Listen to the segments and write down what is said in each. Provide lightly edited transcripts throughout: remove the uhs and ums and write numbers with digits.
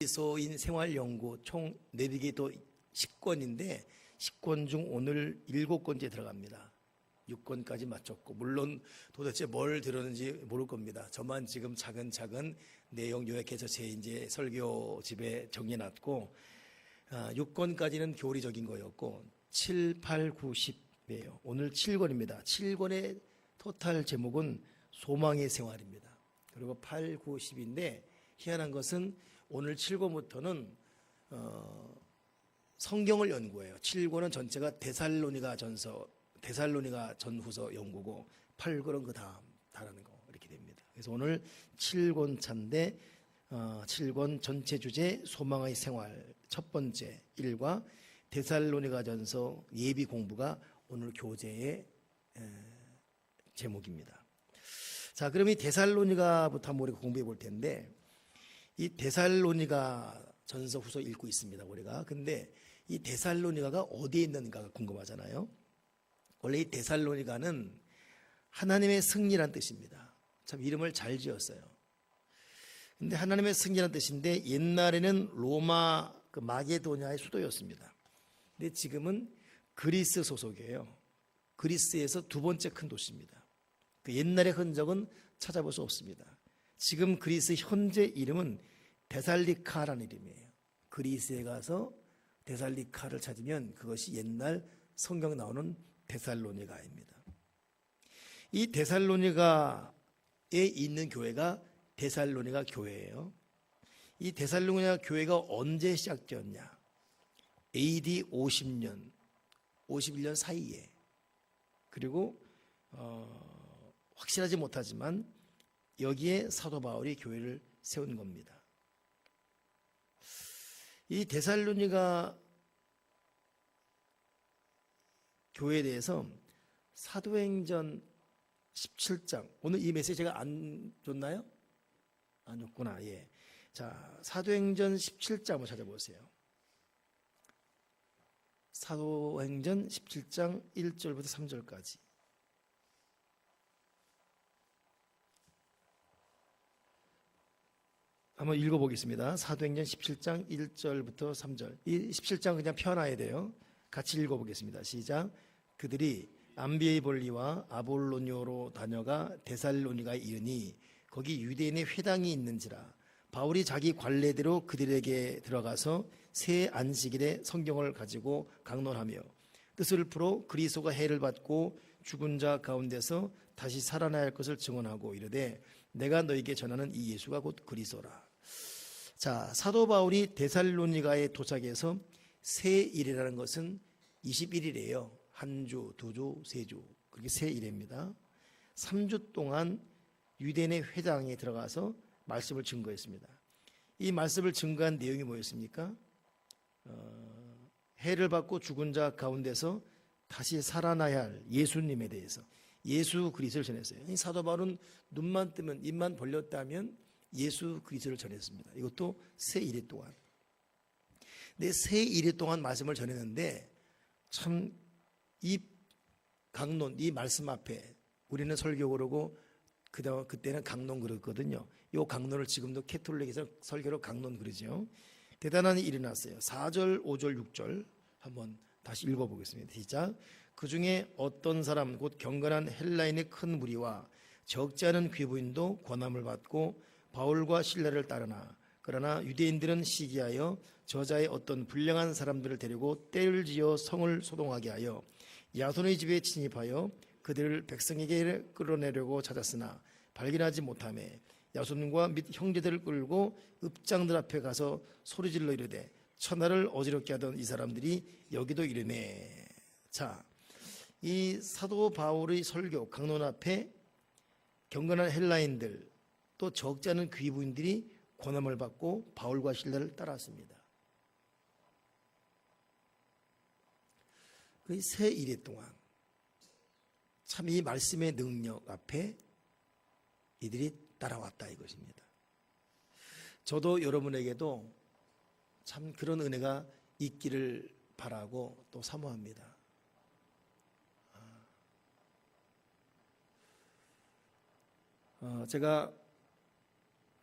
그리스도인 생활연구 총 내비게이터 10권인데 10권 중 오늘 7권째 들어갑니다. 6권까지 마쳤고, 물론 도대체 뭘 들었는지 모를 겁니다. 저만 지금 차근차근 내용 요약해서 제 이제 설교집에 정리해놨고, 6권까지는 교리적인 거였고 7, 8, 9, 10이에요. 오늘 7권입니다. 7권의 토탈 제목은 소망의 생활입니다. 그리고 8, 9, 10인데 희한한 것은 오늘 7권부터는 성경을 연구해요. 7권은 전체가 데살로니가 전후서 연구고 8권은 그 다음다라는 거 이렇게 됩니다. 그래서 오늘 7권 차인데 7권 전체 주제 소망의 생활 첫 번째 1과 데살로니가전서 예비 공부가 오늘 교재의 제목입니다. 자, 그럼 이 데살로니가부터 한번 우리가 공부해 볼 텐데, 이 데살로니가 전서 후서 읽고 있습니다, 우리가. 근데 이 데살로니가가 어디에 있는가가 궁금하잖아요. 원래 이 데살로니가는 하나님의 승리란 뜻입니다. 참 이름을 잘 지었어요. 근데 하나님의 승리란 뜻인데 옛날에는 로마 마게도냐의 수도였습니다. 근데 지금은 그리스 소속이에요. 그리스에서 두 번째 큰 도시입니다. 그 옛날의 흔적은 찾아볼 수 없습니다. 지금 그리스 현재 이름은 데살리카라는 이름이에요. 그리스에 가서 데살리카를 찾으면 그것이 옛날 성경 나오는 데살로니가입니다. 이 데살로니가에 있는 교회가 데살로니가 교회예요. 이 데살로니가 교회가 언제 시작되었냐? AD 50년, 51년 사이에. 그리고 확실하지 못하지만 여기에 사도 바울이 교회를 세운 겁니다. 이 데살로니가 교회에 대해서 사도행전 17장, 오늘 이 메시지 제가 안 줬나요? 안 줬구나. 예. 자, 사도행전 17장 한번 찾아보세요. 사도행전 17장 1절부터 3절까지. 한번 읽어보겠습니다. 사도행전 17장 1절부터 3절. 이 17장 그냥 펴놔야 돼요. 같이 읽어보겠습니다. 시작. 그들이 암비에볼리와 아볼로니오로 다녀가 데살로니가에 이르니 거기 유대인의 회당이 있는지라. 바울이 자기 관례대로 그들에게 들어가서 새 안식일에 성경을 가지고 강론하며 뜻을 풀어 그리스도가 해를 받고 죽은 자 가운데서 다시 살아나야 할 것을 증언하고 이르되 내가 너에게 전하는 이 예수가 곧 그리스도라. 자, 사도 바울이 데살로니가에 도착해서 새 일이라는 것은 21일이에요. 한 주, 두 주, 세 주. 그렇게 새 일입니다. 3주 동안 유대인의 회당에 들어가서 말씀을 증거했습니다. 이 말씀을 증거한 내용이 뭐였습니까? 해를 받고 죽은 자 가운데서 다시 살아나야 할 예수님에 대해서, 예수 그리스도를 전했어요. 이 사도 바울은 눈만 뜨면, 입만 벌렸다면 예수 그리스도를 전했습니다. 이것도 새 일일 동안. 근데 새 일일 동안 말씀을 전했는데 참 이 강론, 이 말씀 앞에 우리는 설교 그러고 그때는 강론 그랬거든요. 이 강론을 지금도 캐톨릭에서 설교로 강론 그러죠. 대단한 일이 일어났어요. 4절, 5절, 6절 한번 다시 읽어보겠습니다. 시작. 그 중에 어떤 사람 곧 경건한 헬라인의 큰 무리와 적지 않은 귀부인도 권함을 받고 바울과 실라를 따르나 그러나 유대인들은 시기하여 저자의 어떤 불량한 사람들을 데리고 떼를 지어 성을 소동하게 하여 야손의 집에 침입하여 그들을 백성에게 끌어내려고 찾았으나 발견하지 못하매 야손과 및 형제들을 끌고 읍장들 앞에 가서 소리질러 이르되 천하를 어지럽게 하던 이 사람들이 여기도 이르네. 자, 이 사도 바울의 설교 강론 앞에 경건한 헬라인들 또 적지 않은 귀부인들이 권함을 받고 바울과 실라를 따랐습니다. 그 새 일일 동안 참 이 말씀의 능력 앞에 이들이 따라왔다 이것입니다. 저도 여러분에게도 참 그런 은혜가 있기를 바라고 또 사모합니다. 제가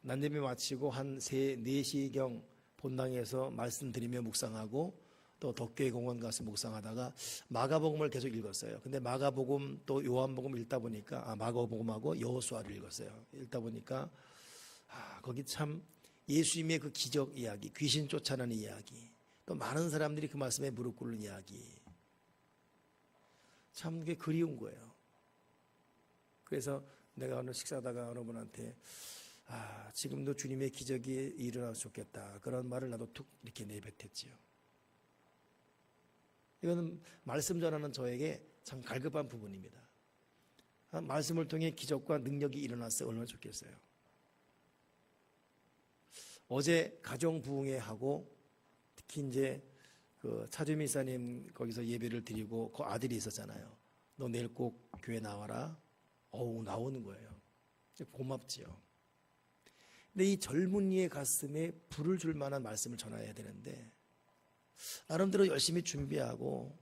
난데미 마치고 한 4시경 본당에서 말씀드리며 묵상하고 또 덕교의 공원 가서 묵상하다가 마가복음을 계속 읽었어요. 근데 마가복음 또 요한복음 읽다 보니까 마가복음하고 여호수아를 읽었어요. 읽다 보니까 거기 참 예수님의 그 기적 이야기, 귀신 쫓아내는 이야기, 또 많은 사람들이 그 말씀에 무릎 꿇는 이야기, 참 그게 그리운 거예요. 그래서 내가 오늘 식사하다가 어느 분한테 지금도 주님의 기적이 일어나서 좋겠다, 그런 말을 나도 툭 이렇게 내뱉었지요. 이거는 말씀 전하는 저에게 참 갈급한 부분입니다. 말씀을 통해 기적과 능력이 일어났어요. 얼마나 좋겠어요. 어제 가정 부흥회 하고 특히 이제 그 차주미 사님 거기서 예배를 드리고 그 아들이 있었잖아요. 너 내일 꼭 교회 나와라. 나오는 거예요. 고맙지요. 근데 이 젊은이의 가슴에 불을 줄 만한 말씀을 전해야 되는데 나름대로 열심히 준비하고,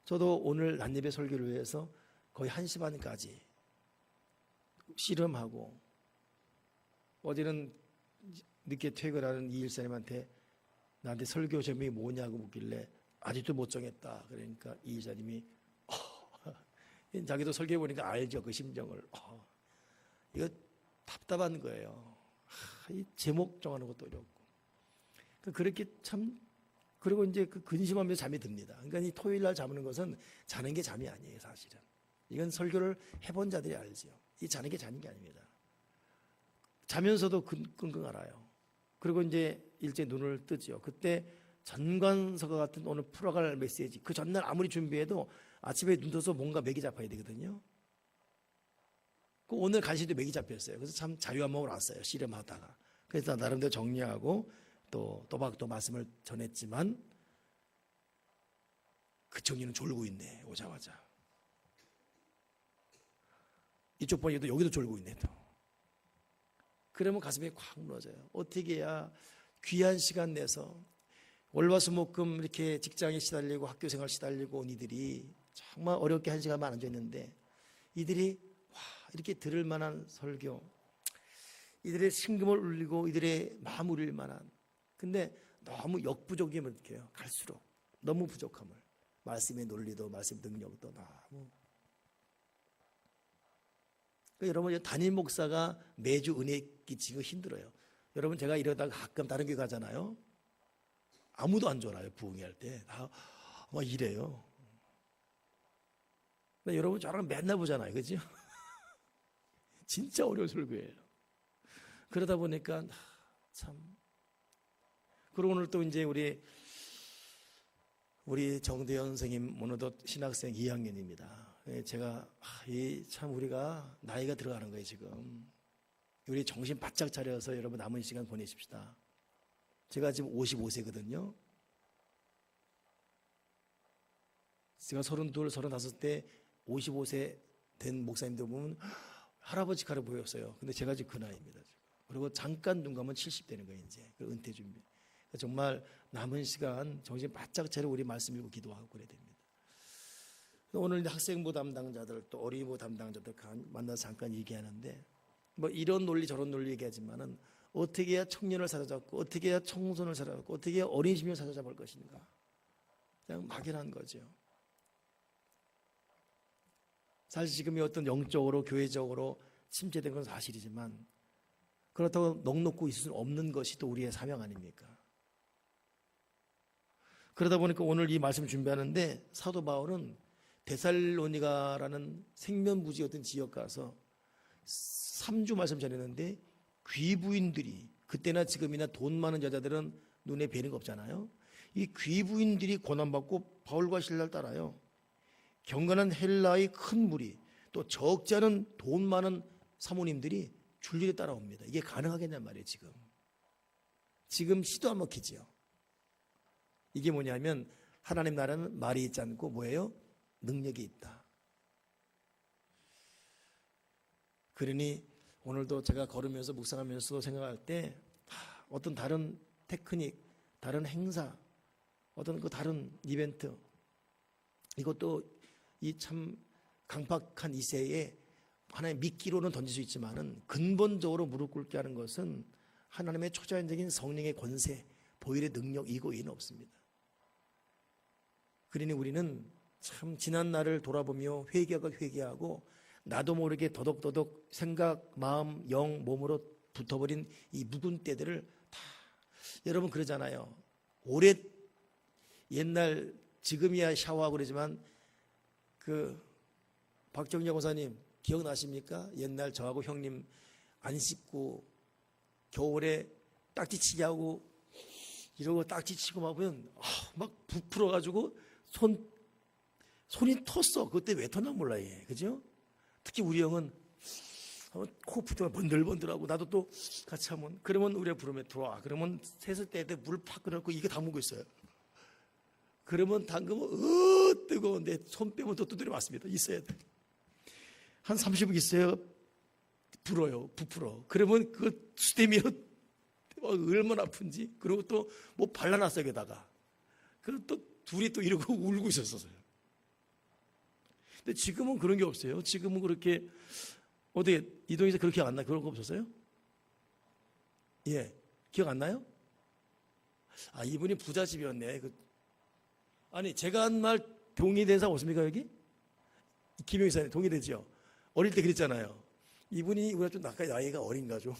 저도 오늘 난예배 설교를 위해서 거의 1시 반까지 씨름하고, 어제는 늦게 퇴근하는 이일사님한테 나한테 설교 제목이 뭐냐고 묻길래 아직도 못 정했다. 그러니까 이일사님이 자기도 설교해 보니까 알죠, 그 심정을. 이거 답답한 거예요. 이 제목 정하는 것도 어렵고. 그렇게 참, 그리고 이제 그 근심하면서 잠이 듭니다. 그러니까 이 토요일 날 자는 것은 자는 게 잠이 아니에요, 사실은. 이건 설교를 해본 자들이 알죠. 이 자는 게 자는 게 아닙니다. 자면서도 끙끙 앓아요. 그리고 이제 일제 눈을 뜨죠. 그때 전관서가 같은 오늘 풀어갈 메시지, 그 전날 아무리 준비해도 아침에 눈 떠서 뭔가 맥이 잡아야 되거든요. 오늘 간신도 맥이 잡혔어요. 그래서 참 자유한 마음으로 왔어요, 씨름하다가. 그래서 나름대로 정리하고 또 또박또 말씀을 전했지만 그 정리는 졸고 있네, 오자마자. 이쪽 보니까 여기도 졸고 있네 또. 그러면 가슴이 콱 무너져요. 어떻게 해야 귀한 시간 내서 월화수목금 이렇게 직장에 시달리고 학교 생활 시달리고 온 이들이 정말 어렵게 1시간만 앉아있는데 이들이 이렇게 들을 만한 설교, 이들의 심금을 울리고 이들의 마음 울릴 만한, 근데 너무 역부족임을 느껴요. 갈수록 너무 부족함을. 말씀의 논리도 말씀 능력도 너무. 그러니까 여러분, 담임 목사가 매주 은혜 끼치고 힘들어요. 여러분, 제가 이러다가 가끔 다른 교회 가잖아요. 아무도 안 졸아요. 부흥회 할 때 다 막 이래요. 근데 여러분 저랑 맨날 보잖아요, 그죠? 진짜 어려운 설교예요. 그러다 보니까 참. 그리고 오늘 또 이제 우리 정대현 선생님 오늘도 신학생 2학년입니다. 제가 참 우리가 나이가 들어가는 거예요 지금. 우리 정신 바짝 차려서 여러분 남은 시간 보내십시다. 제가 지금 55세거든요. 제가 32, 35때 55세 된 목사님들 보면 할아버지 칼을 보였어요. 근데 제가 지금 그 나이입니다. 지금. 그리고 잠깐 눈 감으면 70 되는 거예요 이제. 그 은퇴 준비. 정말 남은 시간 정신 바짝 차려 우리 말씀 읽고 기도하고 그래야 됩니다. 오늘 학생부 담당자들 또 어린이부 담당자들 만나서 잠깐 얘기하는데 뭐 이런 논리 저런 논리 얘기하지만은 어떻게 해야 청년을 사로잡고 어떻게 해야 청소년을 사로잡고 어떻게 해야 어린 시민을 사로잡을 것인가. 그냥 막연한 거죠. 사실 지금이 어떤 영적으로 교회적으로 침체된 건 사실이지만 그렇다고 넋놓고 있을 수는 없는 것이 또 우리의 사명 아닙니까? 그러다 보니까 오늘 이 말씀 준비하는데 사도 바울은 데살로니가라는 생면부지 어떤 지역 가서 3주 말씀 전했는데 귀부인들이, 그때나 지금이나 돈 많은 여자들은 눈에 뵈는 거 없잖아요. 이 귀부인들이 고난받고 바울과 실라를 따라요. 경건한 헬라의 큰 무리, 또 적지 않은 돈 많은 사모님들이 줄줄이 따라옵니다. 이게 가능하겠냔 말이에요. 지금 시도 안 먹히지요. 이게 뭐냐면 하나님 나라는 말이 있지 않고 뭐예요? 능력이 있다. 그러니 오늘도 제가 걸으면서 묵상하면서 생각할 때 어떤 다른 테크닉, 다른 행사, 어떤 그 다른 이벤트, 이것도 이 참 강팍한 이 세에 하나의 미끼로는 던질 수 있지만은 근본적으로 무릎 꿇게 하는 것은 하나님의 초자연적인 성령의 권세, 보혈의 능력 이거 외에는 없습니다. 그러니 우리는 참 지난 날을 돌아보며 회개하고 나도 모르게 더덕더덕 생각, 마음, 영, 몸으로 붙어버린 이 묵은 때들을 다 여러분 그러잖아요. 오래 옛날 지금이야 샤워하고 그러지만 그 박정영 권사님 기억나십니까? 옛날 저하고 형님 안 씻고 겨울에 딱지치기 하고 이러고 딱지치고 막 보면 막 부풀어가지고 손이 텄어. 그때 왜 텄나 몰라 얘. 그죠? 특히 우리 형은 코 붙으면 번들번들하고 나도 또 같이 하면 그러면 우리가 부르면 들어와. 그러면 셋을 때 물 팍 끓여놓고 이게 담그고 있어요. 그러면 담그면 뜨거운데 손 빼면 또 두드려 맞습니다. 있어야 돼. 한 30분 있어요. 불어요. 부풀어. 그러면 그 수세미로 얼마나 아픈지. 그리고 또 뭐 발라놨어요. 여기다가. 그리고 또 둘이 또 이러고 울고 있었어요. 근데 지금은 그런 게 없어요. 지금은 그렇게 어떻게 이동에서 그렇게 기억 안 나요? 그런 거 없었어요? 예, 기억 안 나요? 아, 이분이 부잣집이었네. 아니 제가 한 말 동의된 사람 없습니까 여기? 김영희사님 동의되죠? 어릴 때 그랬잖아요. 이분이 우리가 좀 나이가 어린가 좀?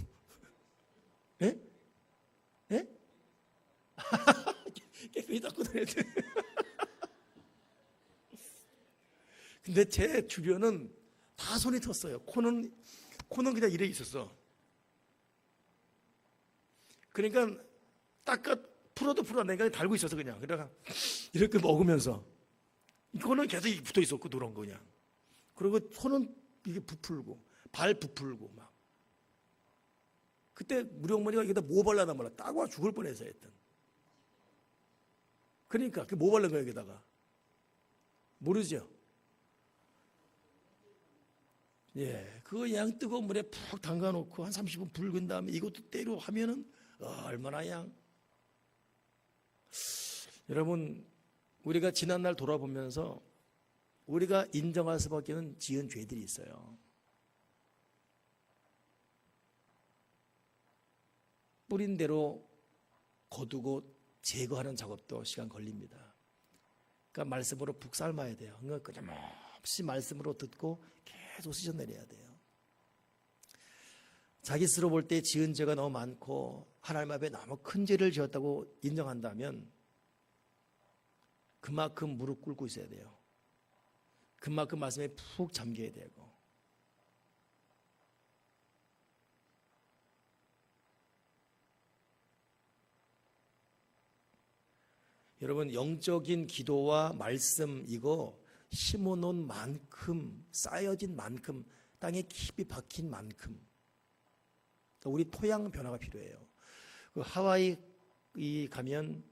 예? 예? 깨끗이 닦고 다녀야 돼. 근데 제 주변은 다 손이 텄어요. 코는 그냥 이래 있었어. 그러니까 풀어도 내가 달고 있어서 그냥. 그러다가 이렇게 먹으면서 이거는 계속 붙어 있었고 노란 거 그냥. 그리고 손은 이게 부풀고 발 부풀고 막. 그때 우리 어머니가 여기다 뭐 발라나 몰라. 따가워 죽을 뻔해서 했던. 그러니까 그 뭐 바른 거야 여기다가. 모르죠? 예, 그거 양 뜨거운 물에 푹 담가놓고 한 30분 불근 다음에 이것도 때로 하면은 얼마나 양. 여러분 우리가 지난날 돌아보면서 우리가 인정할 수밖에 없는 지은 죄들이 있어요. 뿌린 대로 거두고 제거하는 작업도 시간 걸립니다. 그러니까 말씀으로 푹 삶아야 돼요. 그러니까 끊임없이 말씀으로 듣고 계속 씻어내려야 돼요. 자기 스스로 볼 때 지은 죄가 너무 많고 하나님 앞에 너무 큰 죄를 지었다고 인정한다면 그만큼 무릎 꿇고 있어야 돼요. 그만큼 말씀에 푹 잠겨야 되고. 여러분 영적인 기도와 말씀 이거 심어놓은 만큼 쌓여진 만큼 땅에 깊이 박힌 만큼 우리 토양 변화가 필요해요. 그 하와이 가면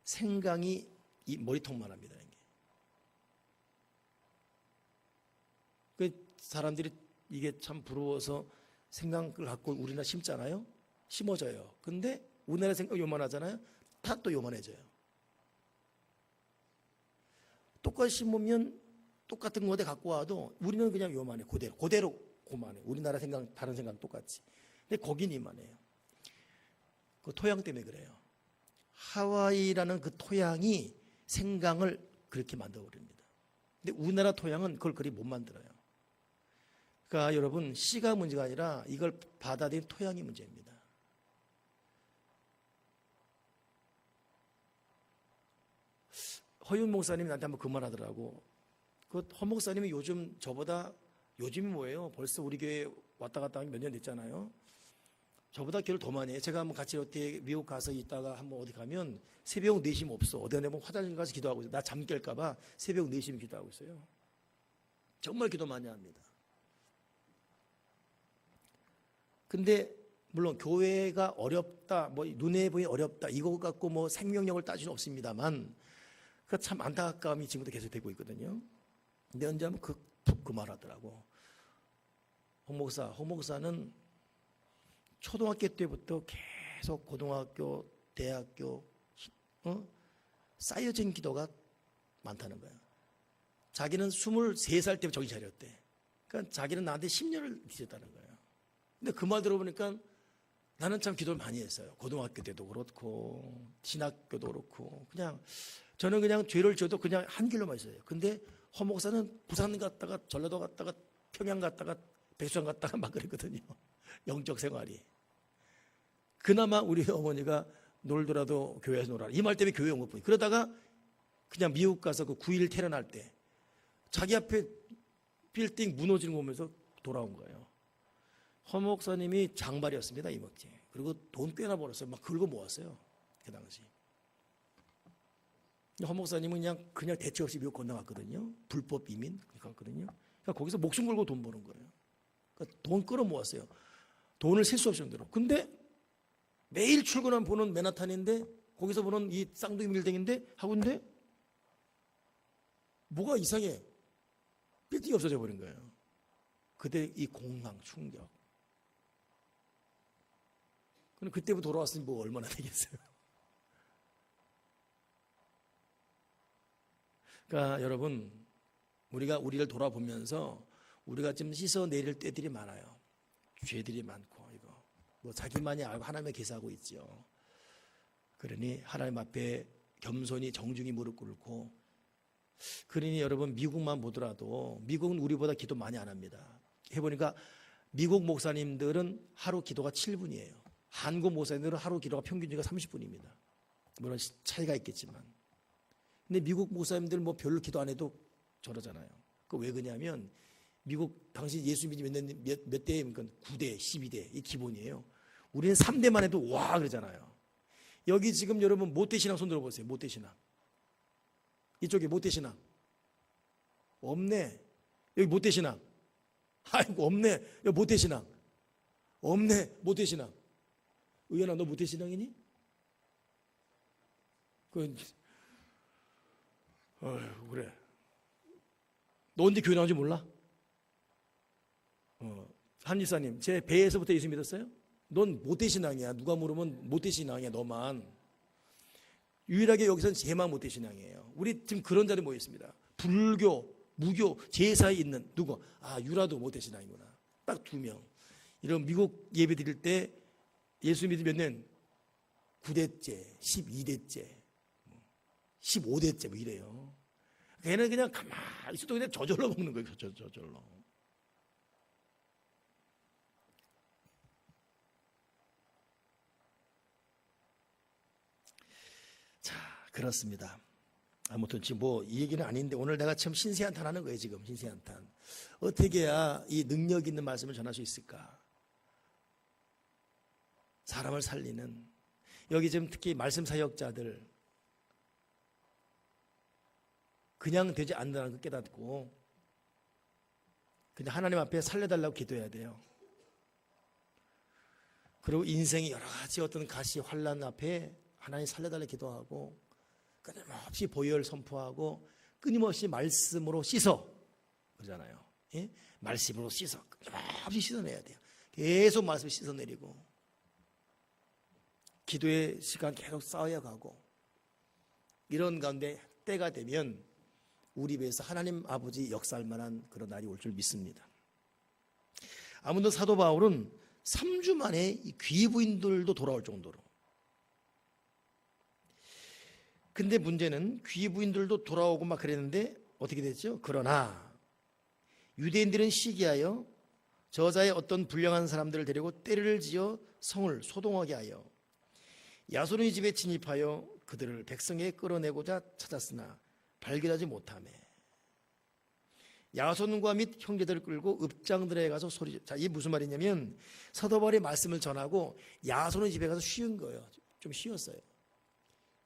생강이 이 머리통만 합니다. 그 사람들이 이게 참 부러워서 생강을 갖고 우리나라 심잖아요. 심어져요. 근데 우리나라 생강 요만하잖아요. 다 또 요만해져요. 똑같이 심으면 똑같은 거대 갖고 와도 우리는 그냥 요만해. 그대로 고만해. 우리나라 생강 다른 생강 똑같이. 근데 거긴 이만해요. 그 토양 때문에 그래요. 하와이라는 그 토양이 생강을 그렇게 만들어버립니다. 근데 우리나라 토양은 그걸 그리 못 만들어요. 그러니까 여러분 씨가 문제가 아니라 이걸 받아들인 토양이 문제입니다. 허윤 목사님이 나한테 한번 그 말 하더라고. 그 허 목사님이 요즘 저보다 요즘이 뭐예요? 벌써 우리 교회 왔다 갔다 한 몇 년 됐잖아요. 저보다 교회를 더 많이 해. 제가 한번 같이 어떻게 미국 가서 있다가 한번 어디 가면 새벽 4시면 없어. 어디 가면 화장실 가서 기도하고 있어요. 나 잠 깰까봐 새벽 4시면 기도하고 있어요. 정말 기도 많이 합니다. 근데 물론 교회가 어렵다, 뭐 눈에 보기 어렵다, 이거 갖고 뭐 생명력을 따질 수는 없습니다만 그 참 안타까움이 지금도 계속 되고 있거든요. 근데 언제 하면 그 말하더라고. 홍 목사는 초등학교 때부터 계속 고등학교, 대학교 쌓여진 기도가 많다는 거야. 자기는 23살 때부터 정신 차렸대. 그러니까 자기는 나한테 10년을 뒤졌다는 거예요. 근데 그 말 들어보니까 나는 참 기도를 많이 했어요. 고등학교 때도 그렇고 신학교도 그렇고 저는 그냥 죄를 지어도 그냥 한 길로만 있어요. 근데 허 목사는 부산 갔다가 전라도 갔다가 평양 갔다가 백수장 갔다가 막 그랬거든요. 영적 생활이. 그나마 우리 어머니가 놀더라도 교회에서 놀아라. 이 말 때문에 교회 온 것뿐이. 그러다가 그냥 미국 가서 그 9.11 테러 날 때 자기 앞에 빌딩 무너지는 거 보면서 돌아온 거예요. 허 목사님이 장발이었습니다. 이목지. 그리고 돈 꽤나 벌었어요. 막 긁어 모았어요. 그 당시. 허 목사님은 그냥 대책 없이 미국 건너갔거든요. 불법 이민 갔거든요. 그러니까 거기서 목숨 걸고 돈 버는 거예요. 그러니까 돈 끌어 모았어요. 돈을 셀 수 없을 정도로. 근데 매일 출근하면 보는 맨하탄인데 거기서 보는 이 쌍둥이 빌딩인데 하고인데 뭐가 이상해. 빌딩이 없어져 버린 거예요. 그때 이 공황 충격. 그럼 그때부터 돌아왔으니 뭐 얼마나 되겠어요. 그러니까 여러분, 우리가 우리를 돌아보면서 우리가 좀 씻어내릴 때들이 많아요. 죄들이 많고 이거 뭐 자기만이 알고 하나님의 계시하고 있죠. 그러니 하나님 앞에 겸손히 정중히 무릎 꿇고. 그러니 여러분, 미국만 보더라도 미국은 우리보다 기도 많이 안 합니다. 해보니까 미국 목사님들은 하루 기도가 7분이에요. 한국 목사님들은 하루 기도가 평균적으로 30분입니다. 물론 차이가 있겠지만. 근데 미국 목사님들 뭐 별로 기도 안 해도 저러잖아요. 그 왜 그러냐면 미국 당시 예수 믿이 몇 대입니까? 9대, 12대 이 기본이에요. 우리는 3대만 해도 와 그러잖아요. 여기 지금 여러분 모태신앙 손 들어보세요. 모태신앙. 이쪽에 모태신앙 없네. 여기 모태신앙. 아이고 없네. 여기 모태신앙 없네. 모태신앙. 의연아, 너 모태신앙이니? 그래. 너 언제 교회 나온지 몰라? 한지사님, 제 배에서부터 예수 믿었어요? 넌 모태신앙이야. 누가 물으면 모태신앙이야, 너만. 유일하게 여기서는 쟤만 모태신앙이에요. 우리 지금 그런 자리에 모여 있습니다. 불교, 무교, 제사에 있는 누구? 유라도 모태신앙이구나. 딱 2명. 이런 미국 예배 드릴 때 예수 믿은 몇 년? 9대째, 12대째, 15대째 뭐 이래요. 걔는 그냥 가만히 있어도 그냥 저절로 먹는 거예요. 저절로. 자, 그렇습니다. 아무튼 지금 뭐 이 얘기는 아닌데 오늘 내가 참 신세한탄 하는 거예요. 지금 신세한탄. 어떻게 해야 이 능력 있는 말씀을 전할 수 있을까? 사람을 살리는. 여기 지금 특히 말씀 사역자들 그냥 되지 않는다는 걸 깨닫고 그냥 하나님 앞에 살려달라고 기도해야 돼요. 그리고 인생이 여러 가지 어떤 가시 환난 앞에 하나님 살려달라고 기도하고 끊임없이 보혈 선포하고 끊임없이 말씀으로 씻어 그러잖아요. 예? 말씀으로 씻어 끊임없이 씻어내야 돼요. 계속 말씀을 씻어내리고 기도의 시간 계속 쌓여가고 이런 가운데 때가 되면 우리 배에서 하나님 아버지 역사할 만한 그런 날이 올 줄 믿습니다. 아무튼 사도 바울은 3주 만에 이 귀부인들도 돌아올 정도로. 근데 문제는 귀부인들도 돌아오고 막 그랬는데 어떻게 됐죠? 그러나 유대인들은 시기하여 저자의 어떤 불량한 사람들을 데리고 떼를 지어 성을 소동하게 하여 야손의 집에 진입하여 그들을 백성에 끌어내고자 찾았으나 발견하지 못하매 야손과 및 형제들을 끌고 읍장들에 가서 소리죠. 자, 이게 무슨 말이냐면 사도 바울의 말씀을 전하고 야손의 집에 가서 쉬운 거예요. 좀 쉬었어요.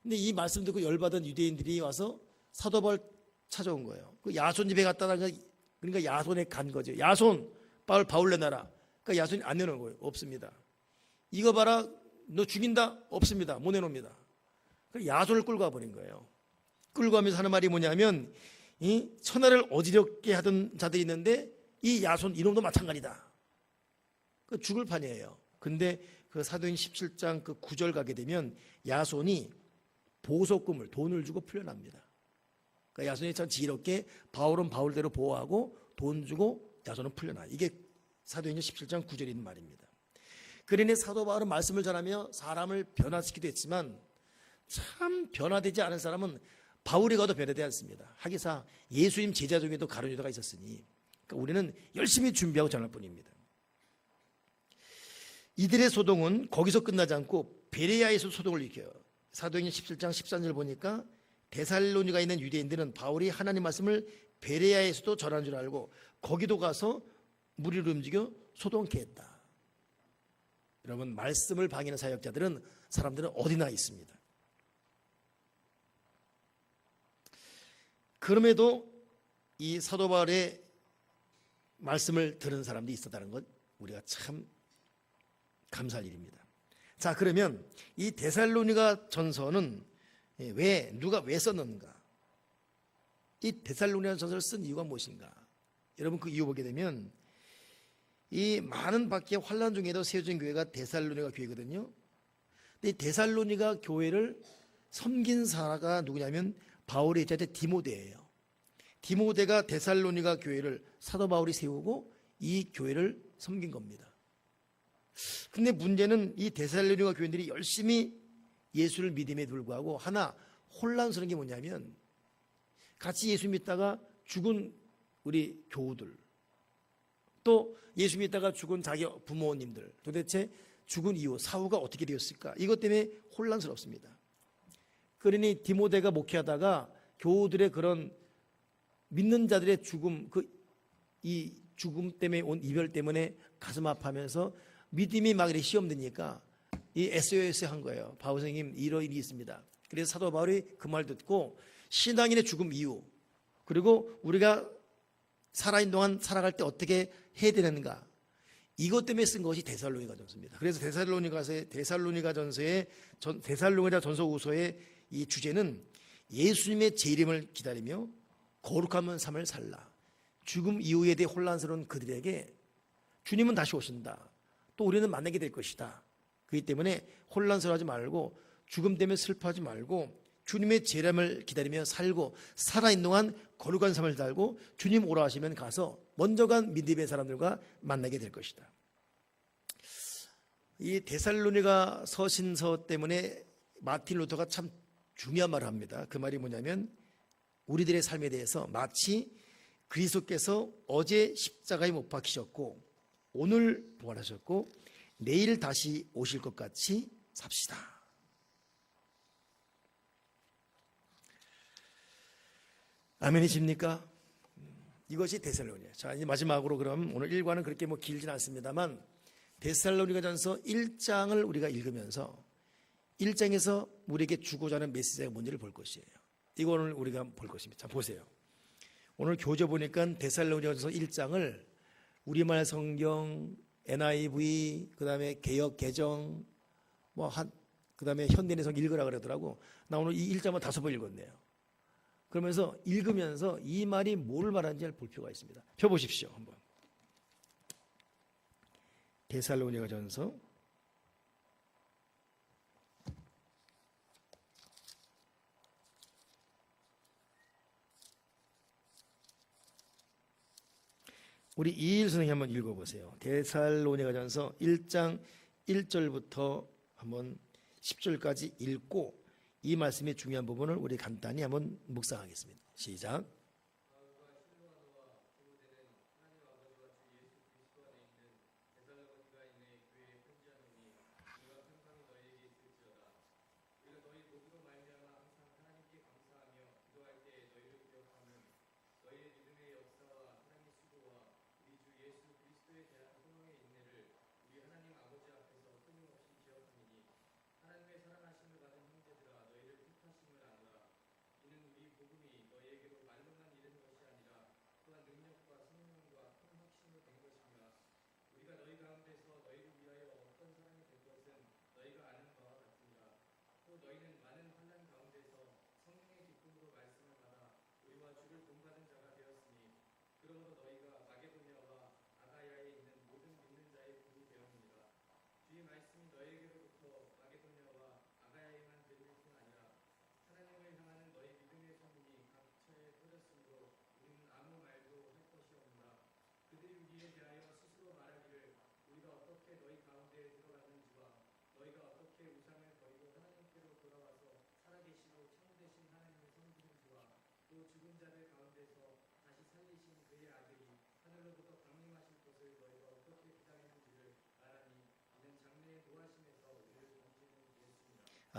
근데 이 말씀 듣고 열받은 유대인들이 와서 사도 바울 찾아온 거예요. 그 야손 집에 갔다가 그러니까 야손에 간 거죠. 야손 바울 내놔라. 그러니까 야손이 안 내놓은 거예요. 없습니다. 이거 봐라. 너 죽인다? 없습니다. 못 내놓습니다. 야손을 끌고 가버린 거예요. 끌고 가면서 하는 말이 뭐냐면 이 천하를 어지럽게 하던 자들이 있는데 이 야손 이놈도 마찬가지다. 그 죽을 판이에요. 근데 그 사도행 17장 그 9절 가게 되면 야손이 보석금을 돈을 주고 풀려납니다. 그러니까 야손이 참 지혜롭게 바울은 바울대로 보호하고 돈 주고 야손은 풀려나. 이게 사도행전 17장 9절에 있는 말입니다. 그러니 사도 바울은 말씀을 전하며 사람을 변화시키기도 했지만 참 변화되지 않은 사람은 바울이 가도 변화되지 않습니다. 하기사 예수님 제자 중에도 가룟 유다가 있었으니 그러니까 우리는 열심히 준비하고 전할 뿐입니다. 이들의 소동은 거기서 끝나지 않고 베레아에서 소동을 일으켜요. 사도행전 17장 13절 보니까 데살로니가에 있는 유대인들은 바울이 하나님 말씀을 베레아에서도 전한 줄 알고 거기도 가서 무리를 움직여 소동케 했다. 여러분, 말씀을 방해하는 사역자들은 사람들은 어디나 있습니다. 그럼에도 이 사도 바울의 말씀을 들은 사람들이 있었다는 것 우리가 참 감사할 일입니다. 자, 그러면 이 데살로니가 전서는 누가 왜 썼는가? 이 데살로니가 전서를 쓴 이유가 무엇인가? 여러분, 그 이유 보게 되면 이 많은 밖의 환란 중에도 세워진 교회가 데살로니가 교회거든요. 근데 이 데살로니가 교회를 섬긴 사라가 누구냐면 바울의 제자 디모데예요. 디모데가 데살로니가 교회를 사도 바울이 세우고 이 교회를 섬긴 겁니다. 근데 문제는 이 데살로니가 교인들이 열심히 예수를 믿음에 불구하고 하나 혼란스러운 게 뭐냐면 같이 예수 믿다가 죽은 우리 교우들, 또 예수 믿다가 죽은 자기 부모님들, 도대체 죽은 이유 사후가 어떻게 되었을까? 이것 때문에 혼란스럽습니다. 그러니 디모데가 목회하다가 교우들의 그런 믿는 자들의 죽음, 이 죽음 때문에 온 이별 때문에 가슴 아파하면서 믿음이 막 이렇게 시험되니까 이 SOS 한 거예요. 바울 선생님, 이런 일이 있습니다. 그래서 사도 바울이 그 말 듣고 신앙인의 죽음 이유, 그리고 우리가 살아있는 동안 살아갈 때 어떻게 해야 되는가, 이것 때문에 쓴 것이 데살로니가 전서입니다. 그래서 데살로니가 전서 후서의 이 주제는 예수님의 재림을 기다리며 거룩한 삶을 살라. 죽음 이후에 대해 혼란스러운 그들에게 주님은 다시 오신다. 또 우리는 만나게 될 것이다. 그렇기 때문에 혼란스러워하지 말고 죽음 때문에 슬퍼하지 말고 주님의 재림을 기다리며 살고 살아있는 동안 거룩한 삶을 살고 주님 오라 하시면 가서 먼저 간 믿음의 사람들과 만나게 될 것이다. 이 데살로니가 서신서 때문에 마틴 루터가 참 중요한 말을 합니다. 그 말이 뭐냐면 우리들의 삶에 대해서 마치 그리스도께서 어제 십자가에 못 박히셨고 오늘 부활하셨고 내일 다시 오실 것 같이 삽시다. 아멘이십니까? 이것이 데살로니가. 자, 이제 마지막으로 그럼 오늘 1과는 그렇게 길진 않습니다만 데살로니가전서 1장을 우리가 읽으면서 1장에서 우리에게 주고자 하는 메시지가 뭔지를 볼 것이에요. 이거를 우리가 볼 것입니다. 자, 보세요. 오늘 교재 보니까 데살로니가전서 1장을 우리말 성경, NIV, 그다음에 개역 개정, 그다음에 현대인의 읽으라 그러더라고. 나 오늘 이 1장만 5번 읽었네요. 그러면서 읽으면서 이 말이 뭘 말하는지 볼 필요가 있습니다. 펴보십시오, 한번. 데살로니가전서 우리 이일 선생님 한번 읽어보세요. 데살로니가전서 1장 1절부터 한번 10절까지 읽고 이 말씀의 중요한 부분을 우리 간단히 한번 묵상하겠습니다. 시작.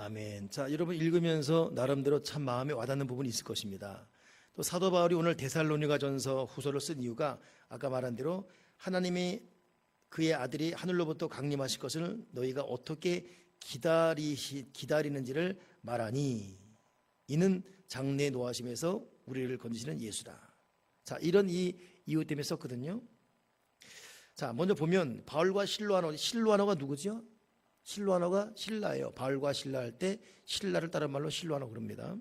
아멘. 자, 여러분 읽으면서 나름대로 참 마음에 와닿는 부분이 있을 것입니다. 또 사도 바울이 오늘 데살로니가전서 후서를 쓴 이유가 아까 말한 대로 하나님이 그의 아들이 하늘로부터 강림하실 것을 너희가 어떻게 기다리는지를 말하니 이는 장래에 노하심에서 우리를 건지시는 예수다. 자, 이런 이유 때문에 썼거든요. 자, 먼저 보면 바울과 실로아노가 누구죠? 실로아노가 신라예요. 바울과 신라 할 때 신라를 다른 말로 실로아노 부릅니다.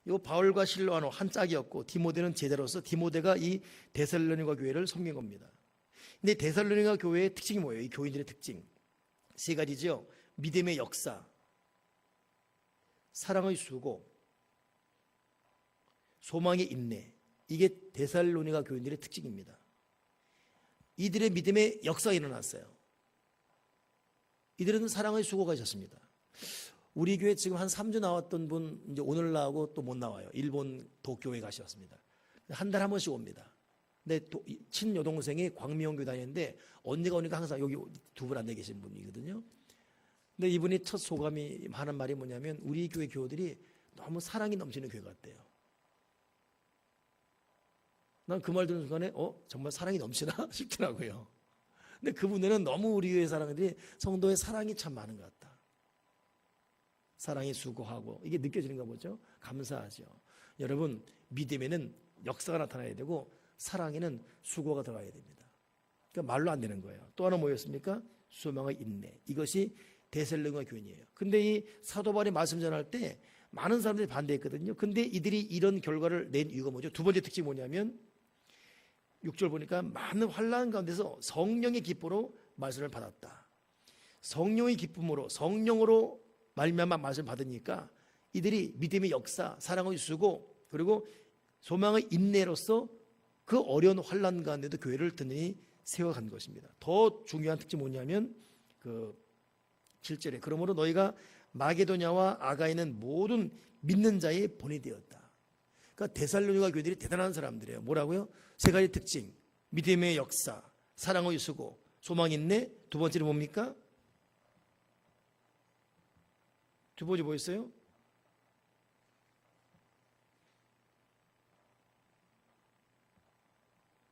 이 바울과 실로아노 한 짝이었고 디모데는 제자로서 디모데가 이 데살로니가 교회를 섬긴 겁니다. 근데 데살로니가 교회의 특징이 뭐예요? 이 교인들의 특징 세 가지죠. 믿음의 역사, 사랑의 수고, 소망의 인내. 이게 데살로니가 교인들의 특징입니다. 이들의 믿음의 역사가 일어났어요. 이들은 사랑의 수고가 있었습니다. 우리 교회 지금 한 3주 나왔던 분 이제 오늘 나오고 또 못 나와요. 일본 도쿄에 가셨습니다. 한 달에 한 번씩 옵니다. 근데 친여동생이 광미영 교회 다니는데 언니가 오니까 항상 여기 두 분 앉아 계신 분이거든요. 근데 이분이 첫 소감이 하는 말이 뭐냐면 우리 교회 교우들이 너무 사랑이 넘치는 교회 같대요. 난 그 말 듣는 순간에 정말 사랑이 넘치나 싶더라고요. 근데 그분들은 너무 우리 교회 사람들이 성도의 사랑이 참 많은 것 같다. 사랑이 수고하고 이게 느껴지는가 보죠. 감사하죠. 여러분 믿음에는 역사가 나타나야 되고 사랑에는 수고가 들어가야 됩니다. 그러니까 말로 안 되는 거예요. 또 하나 뭐였습니까? 소망의 인내. 이것이 데살로니가 교인이에요. 근데 이 사도 바울이 말씀 전할 때 많은 사람들이 반대했거든요. 근데 이들이 이런 결과를 낸 이유가 뭐죠? 두 번째 특징이 뭐냐면 6절 보니까 많은 환난 가운데서 성령의 기쁨으로 말씀을 받았다. 성령의 기쁨으로 성령으로 말미암아 말씀을 받으니까 이들이 믿음의 역사, 사랑의 수고 그리고 소망의 인내로서 그 어려운 환난 가운데도 교회를 든든히 세워간 것입니다. 더 중요한 특징이 뭐냐면 그 7절에 그러므로 너희가 마게도냐와 아가이는 모든 믿는 자의 본이 되었다. 그러니까 데살로니가 교회들이 대단한 사람들이에요. 뭐라고요? 세 가지 특징. 믿음의 역사, 사랑의 수고, 소망 인내. 두 번째는 뭡니까? 두 번째 뭐 있어요?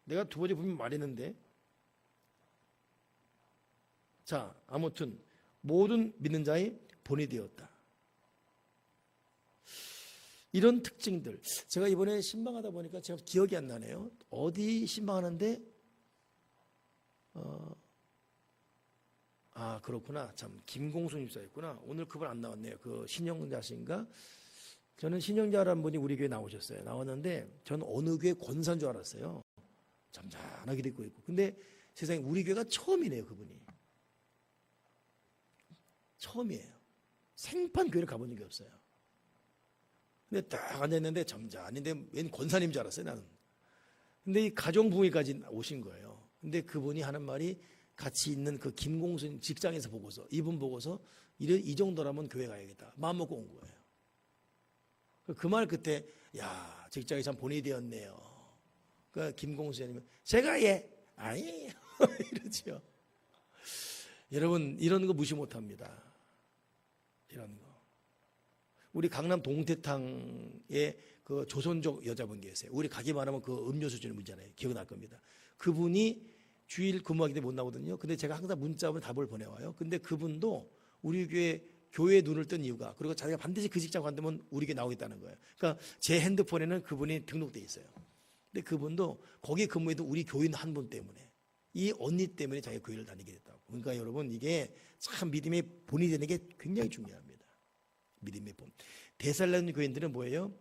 내가 두 번째 분명 말했는데. 자, 아무튼 모든 믿는 자의 본이 되었다. 이런 특징들. 제가 이번에 신방하다 보니까 제가 기억이 안 나네요. 어디 신방하는데 그렇구나. 참 김공순 입사였구나. 오늘 그분 안 나왔네요. 그 신영자신가? 저는 신영자라는 분이 우리 교회 나오셨어요. 나왔는데 저는 어느 교회 권사인 줄 알았어요. 잠잠하게 듣고 있고. 근데 세상에 우리 교회가 처음이네요. 그분이. 처음이에요. 생판 교회를 가본 적이 없어요. 근데 딱 앉아있는데 점잖은데 웬 권사님 줄 알았어요 나는. 근데 이 가정부회까지 오신 거예요. 근데 그분이 하는 말이 같이 있는 그 김공순 직장에서 보고서 이분 보고서 이 정도라면 교회 가야겠다 마음 먹고 온 거예요. 그 말 그때 야 직장에 참 본이 되었네요. 그 김공순님은 제가 아니에요 이러죠. 여러분 이런 거 무시 못합니다. 이런 거. 우리 강남 동태탕에 그 조선족 여자분 계세요. 우리 가기만 하면 그 음료수 주는 분이잖아요. 기억날 겁니다. 그분이 주일 근무하기 때문에 못 나오거든요. 근데 제가 항상 문자로 답을 보내와요. 근데 그분도 우리 교회에 눈을 뜬 이유가 그리고 자기가 반드시 그 직장 간다면 우리 교회 나오겠다는 거예요. 그러니까 제 핸드폰에는 그분이 등록돼 있어요. 근데 그분도 거기에 근무해도 우리 교인 한 분 때문에 이 언니 때문에 자기가 교회를 다니게 됐다고. 그러니까 여러분 이게 참 믿음의 본이 되는 게 굉장히 중요합니다. 믿음의 본. 데살로니 교인들은 뭐예요?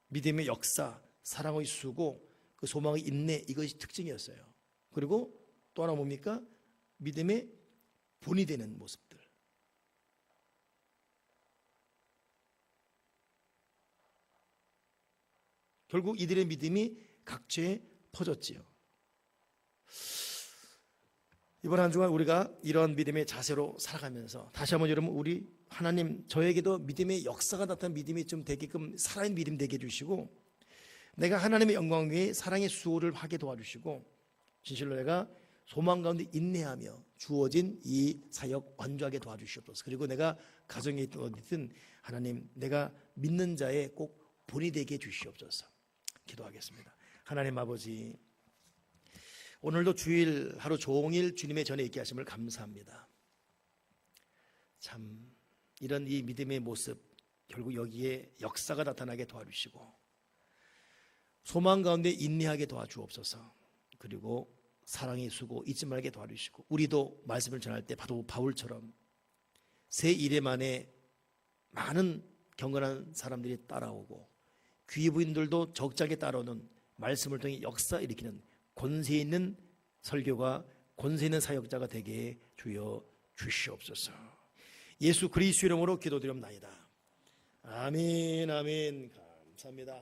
믿음의 역사, 사랑의 수고, 그 소망의 인내 이것이 특징이었어요. 그리고 또 하나 뭡니까? 믿음의 본이 되는 모습들. 결국 이들의 믿음이 각처에 퍼졌지요. 이번 한 주간 우리가 이런 믿음의 자세로 살아가면서 다시 한번 여러분 우리 하나님 저에게도 믿음의 역사가 나타난 믿음이 좀 되게끔 살아있는 믿음 되게 해주시고 내가 하나님의 영광 위에 사랑의 수호를 하게 도와주시고 진실로 내가 소망 가운데 인내하며 주어진 이 사역 완주하게 도와주시옵소서. 그리고 내가 가정에 있든 어디든 하나님, 내가 믿는 자의 꼭 본이 되게 해주시옵소서. 기도하겠습니다. 하나님 아버지, 오늘도 주일 하루 종일 주님의 전에 있게 하심을 감사합니다. 참 이런 이 믿음의 모습, 결국 여기에 역사가 나타나게 도와주시고 소망 가운데 인내하게 도와주옵소서. 그리고 사랑의 수고 잊지 말게 도와주시고, 우리도 말씀을 전할 때 바울처럼 새 이래만에 많은 경건한 사람들이 따라오고 귀부인들도 적잖게 따라오는 말씀을 통해 역사 일으키는 권세 있는 설교가, 권세 있는 사역자가 되게 주여 주시옵소서. 예수 그리스도 이름으로 기도드립나이다. 아멘, 아멘. 감사합니다.